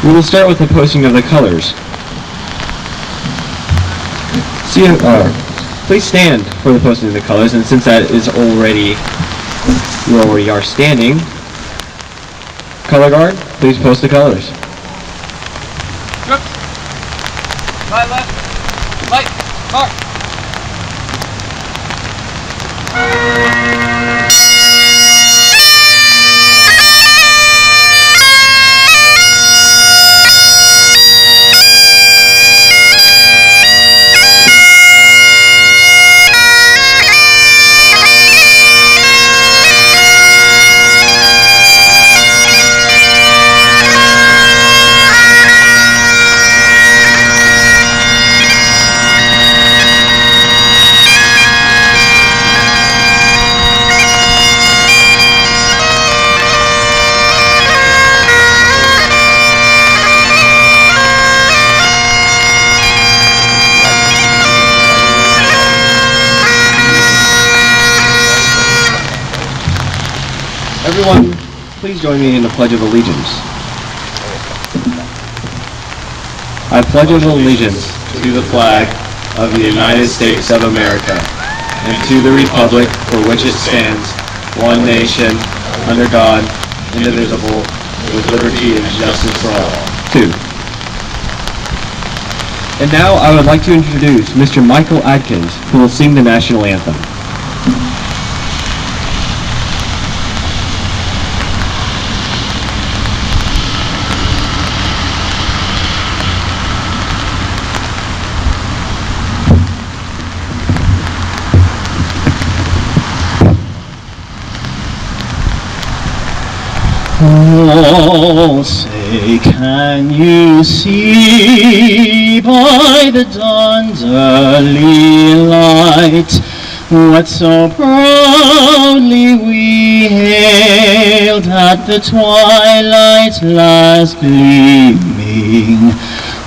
We will start with the posting of the colors. Please stand for the posting of the colors, and since that is you already are standing, color guard, please post the colors. Right, left, light, mark. Everyone, please join me in the Pledge of Allegiance. I pledge allegiance to the flag of the United States of America and to the republic for which it stands, one nation, under God, indivisible, with liberty and justice for all. 2. And now I would like to introduce Mr. Michael Adkins, who will sing the national anthem. Oh, say, can you see by the dawn's early light what so proudly we hailed at the twilight's last gleaming,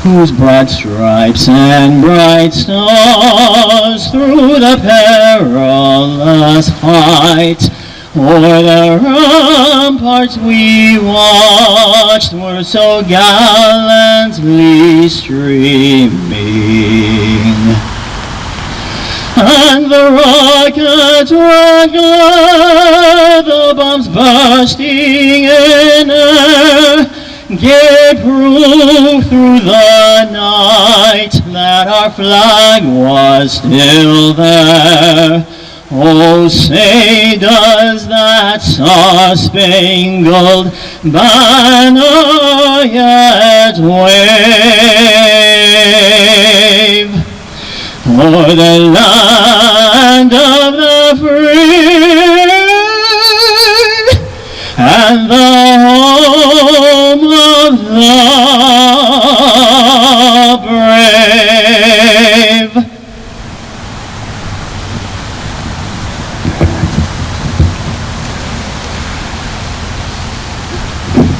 whose broad stripes and bright stars through the perilous height o'er the ramparts we watched were so gallantly streaming, and the rockets regular, the bombs bursting in air, gave proof through the night that our flag was still there. Oh, say, does that star-spangled banner yet wave o'er the land of the free and the home of the brave?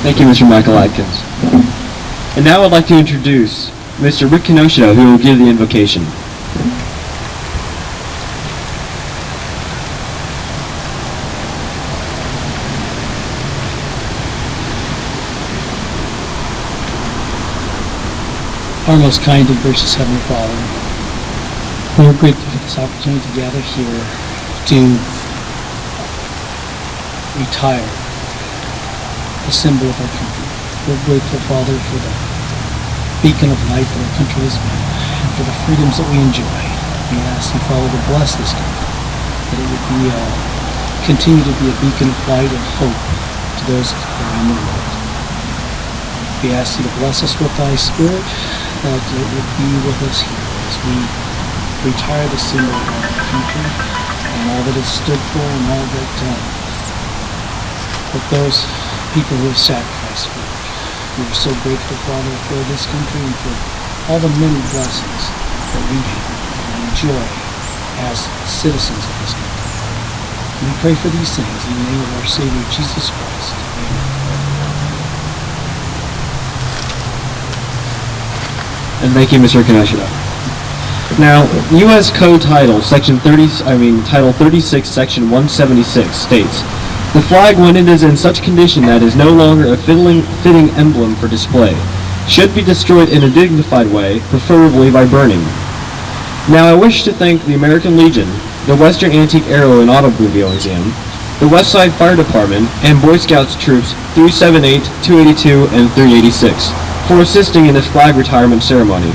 Thank you, Mr. Michael Adkins. And now I'd like to introduce Mr. Rick Kenosha, who will give the invocation. Our most kind and gracious Heavenly Father, we are grateful for this opportunity to gather here to retire the symbol of our country. We're grateful, Father, for the beacon of light that our country has been, and for the freedoms that we enjoy. We ask you, Father, to bless this country, that it would be continue to be a beacon of light and hope to those around the world. We ask you to bless us with thy Spirit, that it would be with us here as we retire the symbol of our country and all that it stood for and all that those people who have sacrificed for it. We are so grateful, Father, for this country and for all the many blessings that we enjoy as citizens of this country. And we pray for these things in the name of our Savior, Jesus Christ. Amen. And thank you, Mr. Kenosha. Now, U.S. Code Title, Title 36, Section 176 states, "The flag, when it is in such condition that it is no longer a fitting emblem for display, should be destroyed in a dignified way, preferably by burning. Now I wish to thank the American Legion, the Western Antique Aero and Automobile Museum, the West Side Fire Department, and Boy Scouts Troops 378, 282, and 386 for assisting in this flag retirement ceremony.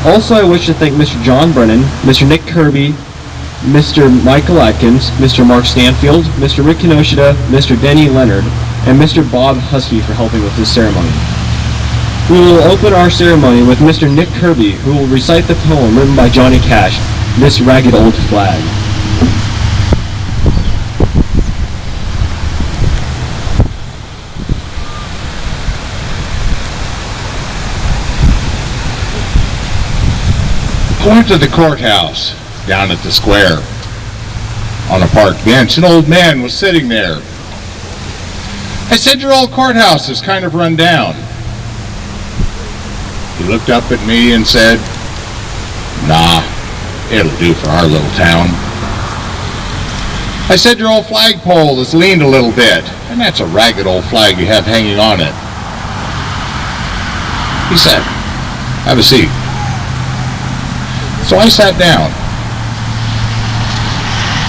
Also, I wish to thank Mr. John Brennan, Mr. Nick Kirby, Mr. Michael Atkins, Mr. Mark Stanfield, Mr. Rick Kinoshita, Mr. Denny Leonard, and Mr. Bob Husky for helping with this ceremony. We will open our ceremony with Mr. Nick Kirby, who will recite the poem written by Johnny Cash, This Ragged Old Flag. I went to the courthouse down at the square. On a park bench, an old man was sitting there. I said, "Your old courthouse is kind of run down." He looked up at me and said, "Nah, it'll do for our little town." I said, "Your old flagpole has leaned a little bit, and that's a ragged old flag you have hanging on it." He said, "Have a seat." So I sat down.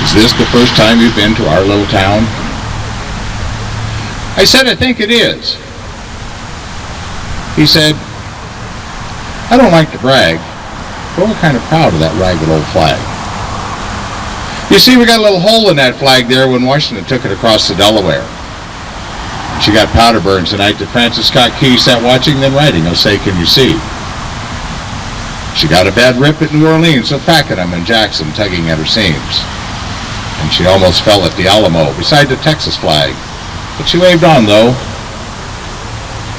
"Is this the first time you've been to our little town?" I said, "I think it is." He said, "I don't like to brag, but we're kind of proud of that ragged old flag. You see, we got a little hole in that flag there when Washington took it across the Delaware. She got powder burns the night that Francis Scott Key sat watching them writing, 'Oh, say, can you see?' She got a bad rip at New Orleans of Pakenham and Jackson tugging at her seams. And she almost fell at the Alamo beside the Texas flag, but she waved on, though.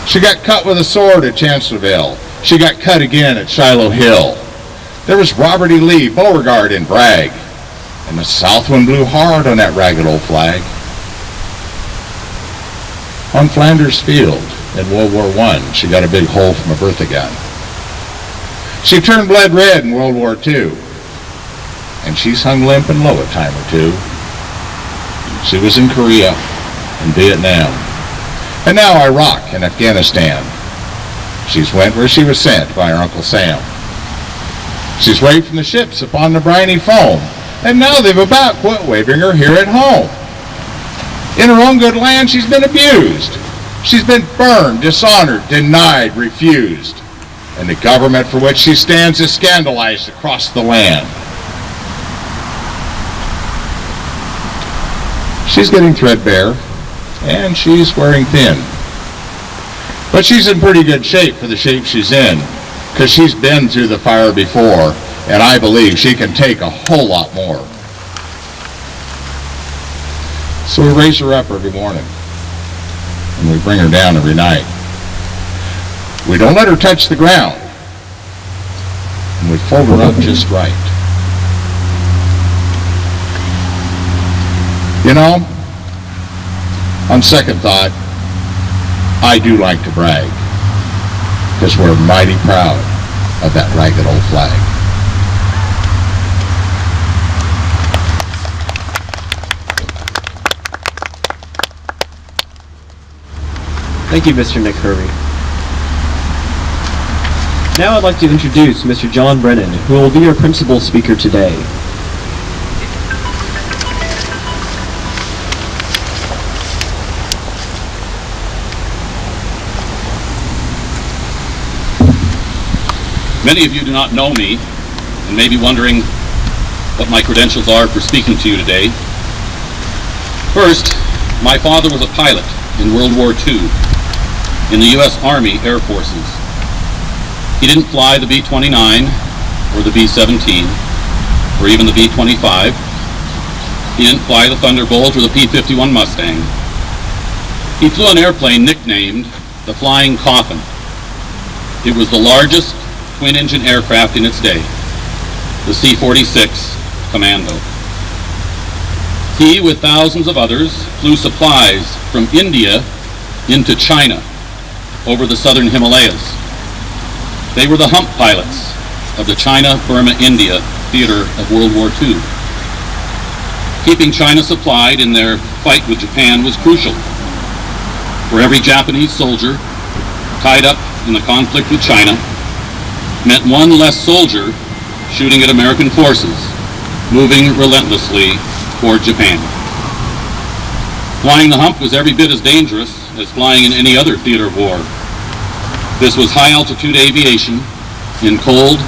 She got cut with a sword at Chancellorsville. She got cut again at Shiloh Hill. There was Robert E. Lee, Beauregard, and Bragg, and the south wind blew hard on that ragged old flag. On Flanders Field in World War I, she got a big hole from a Bertha gun. She turned blood red in World War II, and she's hung limp and low a time or two. She was in Korea and Vietnam, and now Iraq and Afghanistan. She's went where she was sent by her Uncle Sam. She's waved from the ships upon the briny foam, and now they've about quit waving her here at home. In her own good land, she's been abused. She's been burned, dishonored, denied, refused. And the government for which she stands is scandalized across the land. She's getting threadbare, and she's wearing thin. But she's in pretty good shape for the shape she's in, because she's been through the fire before, and I believe she can take a whole lot more. So we raise her up every morning, and we bring her down every night. We don't let her touch the ground, and we fold her up just right. You know, on second thought, I do like to brag, because we're mighty proud of that ragged old flag. Thank you, Mr. Nick Kirby. Now I'd like to introduce Mr. John Brennan, who will be our principal speaker today. Many of you do not know me and may be wondering what my credentials are for speaking to you today. First, my father was a pilot in World War II in the U.S. Army Air Forces. He didn't fly the B-29 or the B-17 or even the B-25. He didn't fly the Thunderbolt or the P-51 Mustang. He flew an airplane nicknamed the Flying Coffin. It was the largest twin-engine aircraft in its day, the C-46 Commando. He, with thousands of others, flew supplies from India into China over the southern Himalayas. They were the hump pilots of the China-Burma-India theater of World War II. Keeping China supplied in their fight with Japan was crucial. For every Japanese soldier tied up in the conflict with China meant one less soldier shooting at American forces, moving relentlessly toward Japan. Flying the hump was every bit as dangerous as flying in any other theater of war. This was high-altitude aviation in cold,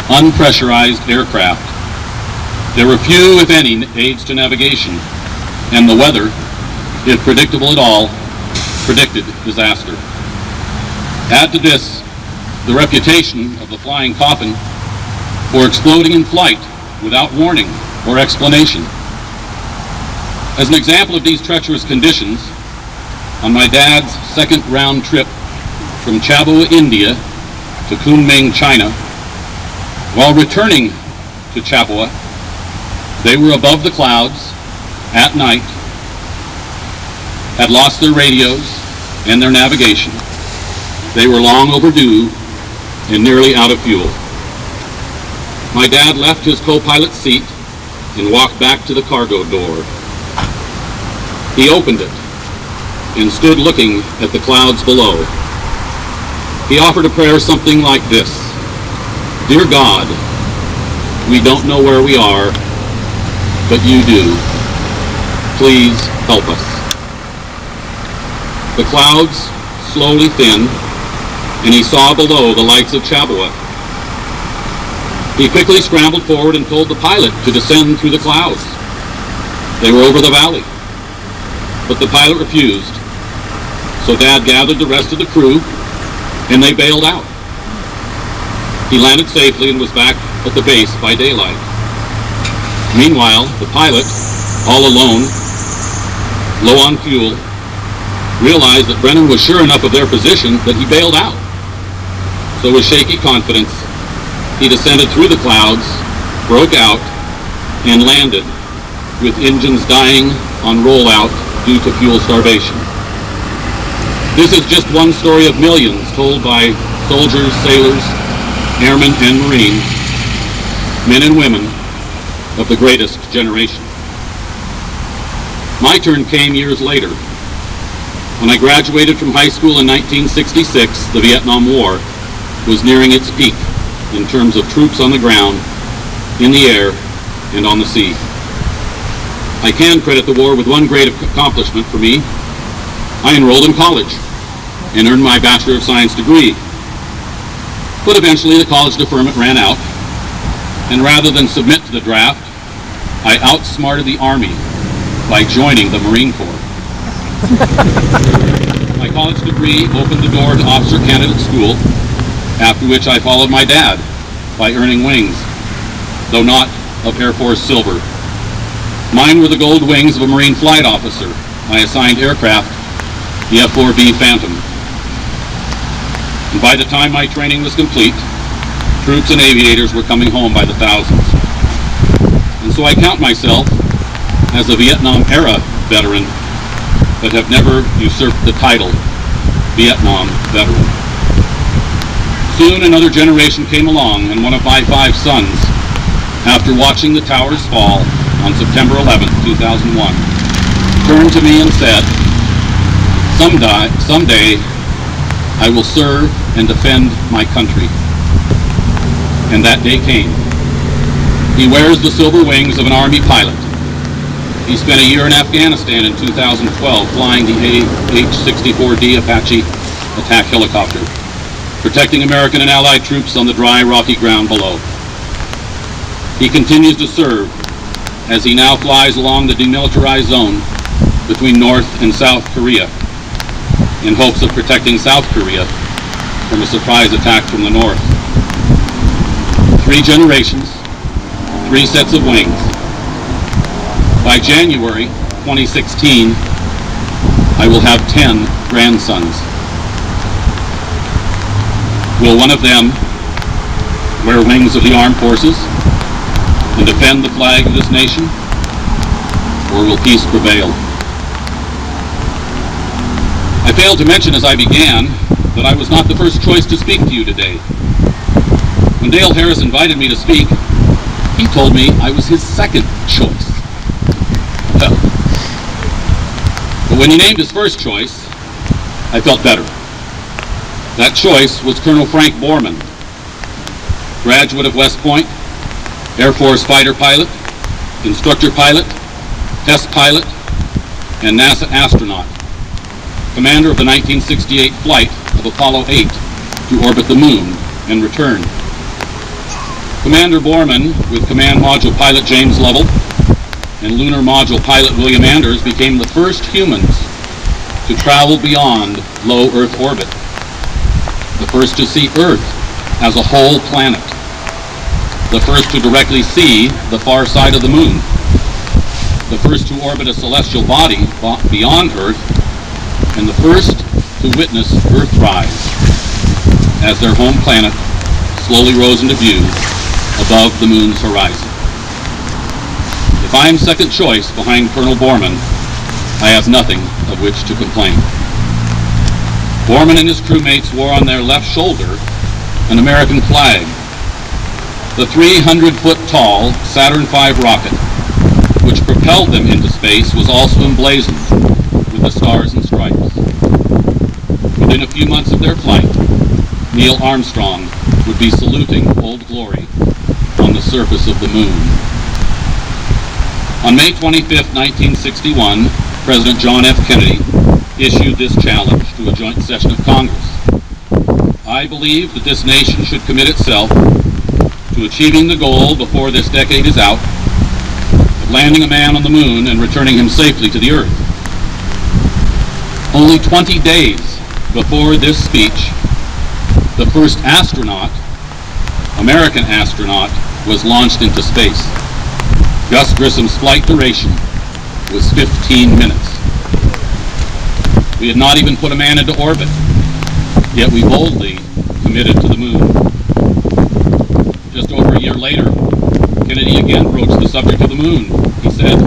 unpressurized aircraft. There were few, if any, aids to navigation, and the weather, if predictable at all, predicted disaster. Add to this the reputation of the flying coffin for exploding in flight without warning or explanation. As an example of these treacherous conditions, on my dad's second round trip from Chaboa, India to Kunming, China, while returning to Chaboa, they were above the clouds at night, had lost their radios and their navigation. They were long overdue and nearly out of fuel. My dad left his co-pilot's seat and walked back to the cargo door. He opened it and stood looking at the clouds below. He offered a prayer something like this: "Dear God, we don't know where we are, but you do. Please help us." The clouds slowly thinned, and he saw below the lights of Chaboa. He quickly scrambled forward and told the pilot to descend through the clouds. They were over the valley, but the pilot refused. So Dad gathered the rest of the crew, and they bailed out. He landed safely and was back at the base by daylight. Meanwhile, the pilot, all alone, low on fuel, realized that Brennan was sure enough of their position that he bailed out. So with shaky confidence, he descended through the clouds, broke out, and landed with engines dying on rollout due to fuel starvation. This is just one story of millions told by soldiers, sailors, airmen, and Marines, men and women of the greatest generation. My turn came years later. When I graduated from high school in 1966, the Vietnam War was nearing its peak in terms of troops on the ground, in the air, and on the sea. I can credit the war with one great accomplishment for me. I enrolled in college and earned my Bachelor of Science degree. But eventually the college deferment ran out, and rather than submit to the draft, I outsmarted the Army by joining the Marine Corps. My college degree opened the door to officer candidate school, after which I followed my dad by earning wings, though not of Air Force Silver. Mine were the gold wings of a Marine flight officer. My assigned aircraft, the F-4B Phantom. And by the time my training was complete, troops and aviators were coming home by the thousands. And so I count myself as a Vietnam-era veteran, but have never usurped the title Vietnam veteran. Soon another generation came along, and one of my 5 sons, after watching the towers fall on September 11, 2001, turned to me and said, Someday I will serve and defend my country." And that day came. He wears the silver wings of an Army pilot. He spent a year in Afghanistan in 2012 flying the AH-64D Apache attack helicopter, protecting American and Allied troops on the dry, rocky ground below. He continues to serve as he now flies along the demilitarized zone between North and South Korea in hopes of protecting South Korea from a surprise attack from the north. 3 generations, 3 sets of wings. By January 2016, I will have 10 grandsons. Will one of them wear wings of the armed forces and defend the flag of this nation, or will peace prevail? I failed to mention as I began that I was not the first choice to speak to you today. When Dale Harris invited me to speak, he told me I was his second choice. Well, but when he named his first choice, I felt better. That choice was Colonel Frank Borman, graduate of West Point, Air Force fighter pilot, instructor pilot, test pilot, and NASA astronaut, commander of the 1968 flight of Apollo 8 to orbit the moon and return. Commander Borman, with Command Module Pilot James Lovell and Lunar Module Pilot William Anders, became the first humans to travel beyond low Earth orbit, the first to see Earth as a whole planet, the first to directly see the far side of the moon, the first to orbit a celestial body beyond Earth, and the first to witness Earthrise as their home planet slowly rose into view above the moon's horizon. If I am second choice behind Colonel Borman, I have nothing of which to complain. Borman and his crewmates wore on their left shoulder an American flag. The 300-foot-tall Saturn V rocket, which propelled them into space, was also emblazoned with the stars and stripes. Within a few months of their flight, Neil Armstrong would be saluting Old Glory on the surface of the moon. On May 25, 1961, President John F. Kennedy issued this challenge to a joint session of Congress. I believe that this nation should commit itself to achieving the goal before this decade is out of landing a man on the moon and returning him safely to the Earth. Only 20 days before this speech, the first astronaut, American astronaut, was launched into space. Gus Grissom's flight duration was 15 minutes. We had not even put a man into orbit, yet we boldly committed to the moon. Just over a year later, Kennedy again broached the subject of the moon. He said,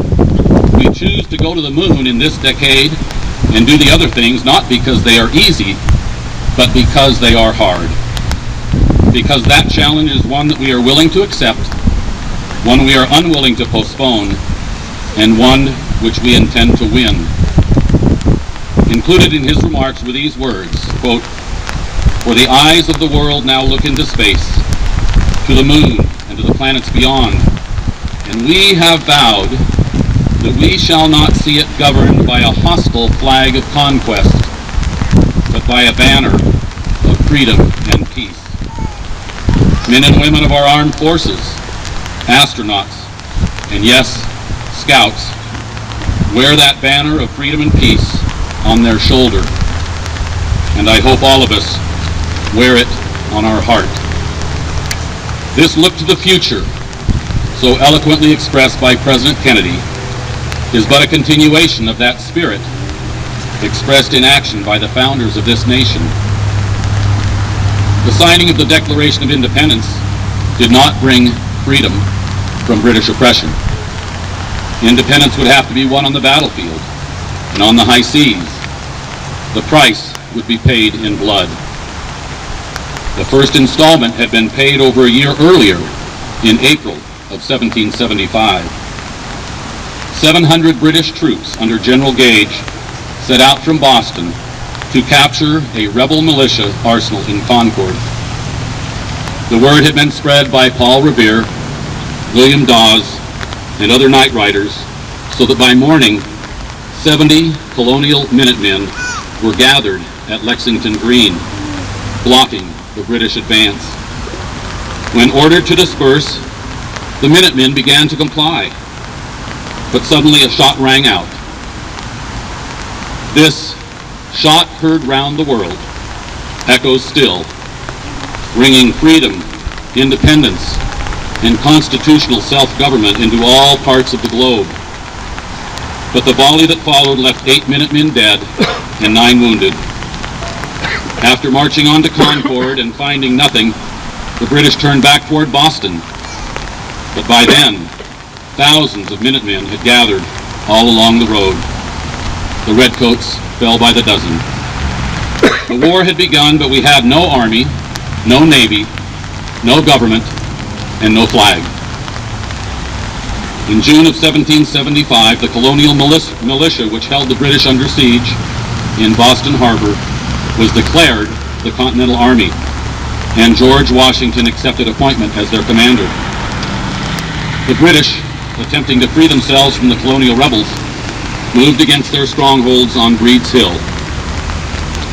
"We choose to go to the moon in this decade and do the other things not because they are easy, but because they are hard. Because that challenge is one that we are willing to accept, one we are unwilling to postpone, and one which we intend to win." Included in his remarks were these words, quote, "For the eyes of the world now look into space, to the moon and to the planets beyond, and we have vowed that we shall not see it governed by a hostile flag of conquest, but by a banner of freedom and peace. Men and women of our armed forces, astronauts, and yes, scouts, wear that banner of freedom and peace on their shoulder, and I hope all of us wear it on our heart. This look to the future, so eloquently expressed by President Kennedy, is but a continuation of that spirit expressed in action by the founders of this nation. The signing of the Declaration of Independence did not bring freedom from British oppression. Independence would have to be won on the battlefield and on the high seas. The price would be paid in blood. The first installment had been paid over a year earlier, in April of 1775. 700 British troops under General Gage set out from Boston to capture a rebel militia arsenal in Concord. The word had been spread by Paul Revere, William Dawes, and other night riders, so that by morning, 70 colonial Minutemen were gathered at Lexington Green, blocking the British advance. When ordered to disperse, the Minutemen began to comply, but suddenly a shot rang out. This shot heard round the world echoes still, bringing freedom, independence, and constitutional self-government into all parts of the globe. But the volley that followed left 8 Minutemen dead and 9 wounded. After marching on to Concord and finding nothing, the British turned back toward Boston. But by then, thousands of Minutemen had gathered all along the road. The Redcoats fell by the dozen. The war had begun, but we had no army, no navy, no government, and no flag. In June of 1775, the colonial militia which held the British under siege in Boston Harbor was declared the Continental Army, and George Washington accepted appointment as their commander. The British, attempting to free themselves from the colonial rebels, moved against their strongholds on Breed's Hill.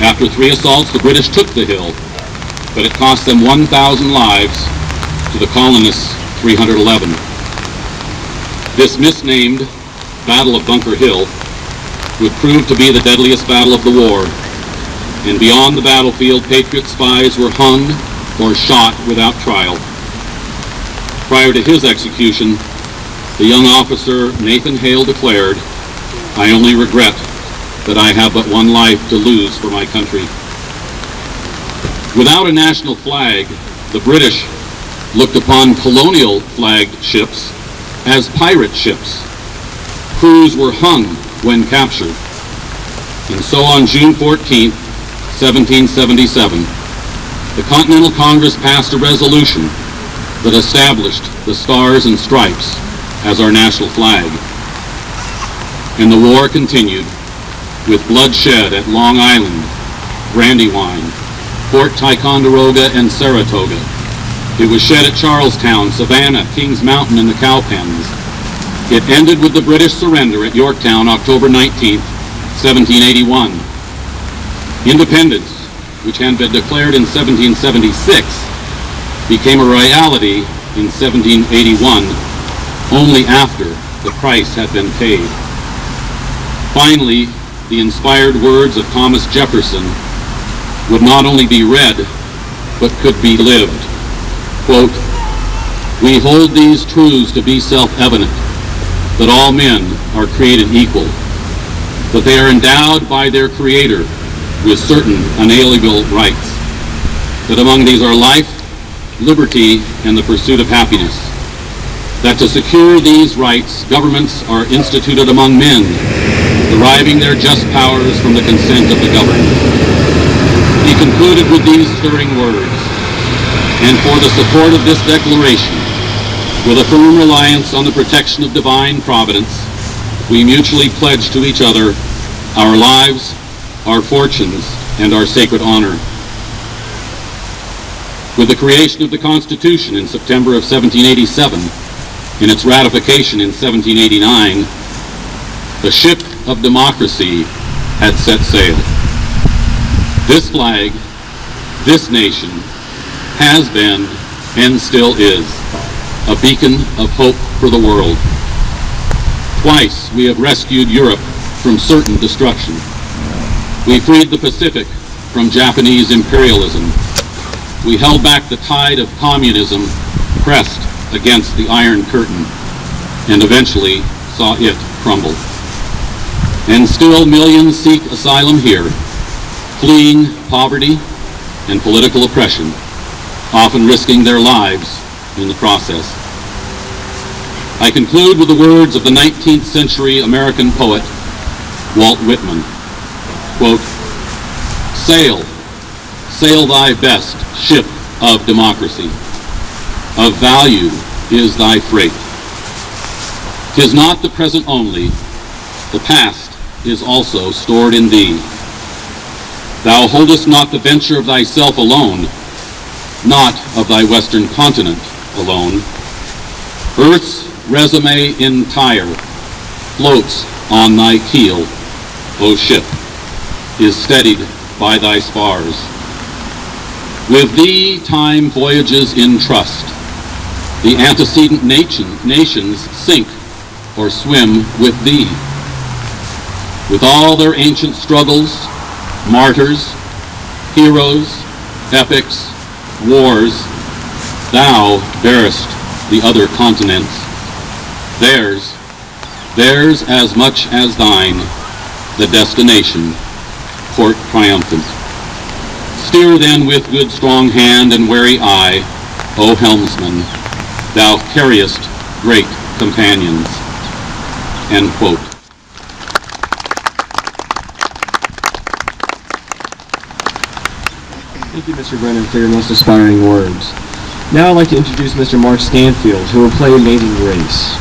After 3 assaults, the British took the hill, but it cost them 1,000 lives, to the colonists 311. This misnamed Battle of Bunker Hill would prove to be the deadliest battle of the war, and beyond the battlefield, Patriot spies were hung or shot without trial. Prior to his execution, the young officer Nathan Hale declared, "I only regret that I have but one life to lose for my country." Without a national flag, the British looked upon colonial flagged ships as pirate ships. Crews were hung when captured. And so on June 14, 1777, the Continental Congress passed a resolution that established the Stars and Stripes as our national flag. And the war continued with bloodshed at Long Island, Brandywine, Fort Ticonderoga, and Saratoga. It was shed at Charlestown, Savannah, Kings Mountain, and the Cowpens. It ended with the British surrender at Yorktown, October 19, 1781. Independence, which had been declared in 1776, became a reality in 1781, only after the price had been paid. Finally, the inspired words of Thomas Jefferson would not only be read, but could be lived. Quote, "We hold these truths to be self-evident, that all men are created equal, that they are endowed by their Creator with certain unalienable rights, that among these are life, liberty, and the pursuit of happiness, that to secure these rights, governments are instituted among men, deriving their just powers from the consent of the governed." He concluded with these stirring words, "And for the support of this declaration, with a firm reliance on the protection of divine providence, we mutually pledge to each other our lives, our fortunes, and our sacred honor." With the creation of the Constitution in September of 1787, and its ratification in 1789, the ship of democracy had set sail. This flag, this nation, has been and still is a beacon of hope for the world. Twice we have rescued Europe from certain destruction. We freed the Pacific from Japanese imperialism. We held back the tide of communism pressed against the Iron Curtain, and eventually saw it crumble. And still millions seek asylum here, fleeing poverty and political oppression, often risking their lives in the process. I conclude with the words of the 19th century American poet, Walt Whitman. Quote, "Sail, sail thy best, ship of democracy. Of value is thy freight. 'Tis not the present only, the past is also stored in thee. Thou holdest not the venture of thyself alone, not of thy western continent alone. Earth's resume entire floats on thy keel, O ship, is steadied by thy spars. With thee time voyages in trust. The antecedent nations sink or swim with thee. With all their ancient struggles, martyrs, heroes, epics, wars, thou bearest the other continents. Theirs as much as thine, the destination, port triumphant. Steer then with good strong hand and wary eye, O helmsman, thou carriest great companions." End quote. Thank you, Mr. Brennan, for your most inspiring words. Now I'd like to introduce Mr. Mark Stanfield, who will play Amazing Grace.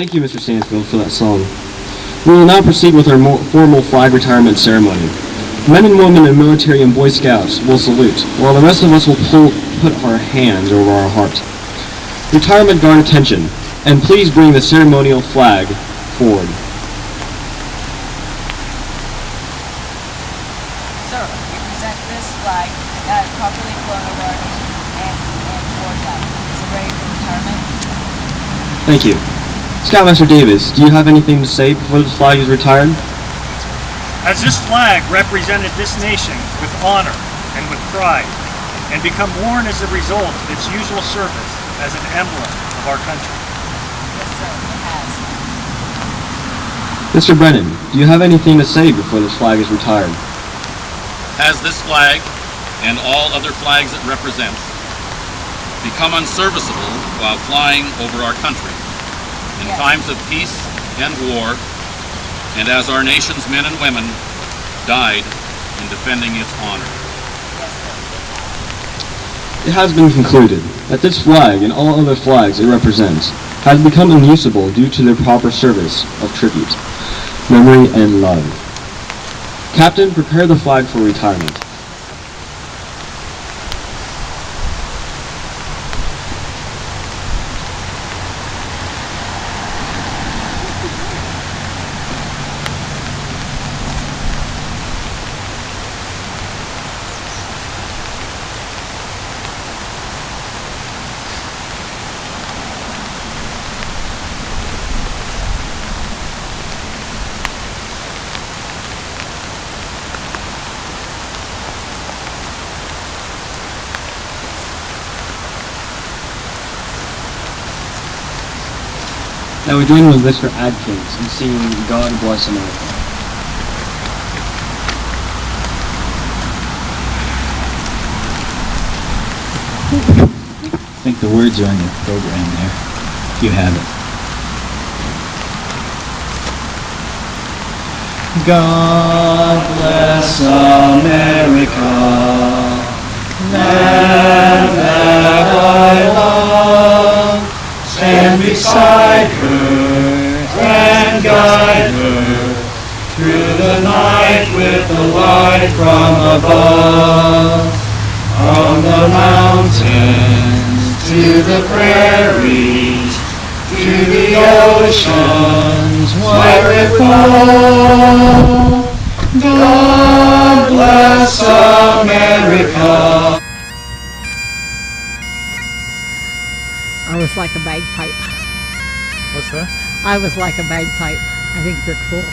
Thank you, Mr. Stansfield, for that song. We will now proceed with our formal flag retirement ceremony. Men and women in military and Boy Scouts will salute, while the rest of us will put our hands over our heart. Retirement guard attention, and please bring the ceremonial flag forward. Sir, we present this flag that is properly flown over our nation and towards us. Is it ready for retirement? Thank you. Scoutmaster Davis, do you have anything to say before this flag is retired? As this flag represented this nation with honor and with pride, and become worn as a result of its usual service as an emblem of our country. Yes, sir, it has. Mr. Brennan, do you have anything to say before this flag is retired? Has this flag, and all other flags it represents, become unserviceable while flying over our country in Yes. times of peace and war, and as our nation's men and women died in defending its honor? Yes, sir, it has. It has been concluded that this flag and all other flags it represents has become unusable due to their proper service of tribute, memory, and love. Captain, prepare the flag for retirement. Now we join with Mr. Adkins in singing God Bless America. I think the words are on your program there, if you have it. God bless America, land that I love. Stand beside her and guide her through the night with the light from above. From the mountains to the prairies, to the oceans where it flows. God bless America. I was like a bagpipe. What's that? I was like a bagpipe. I think they're cool.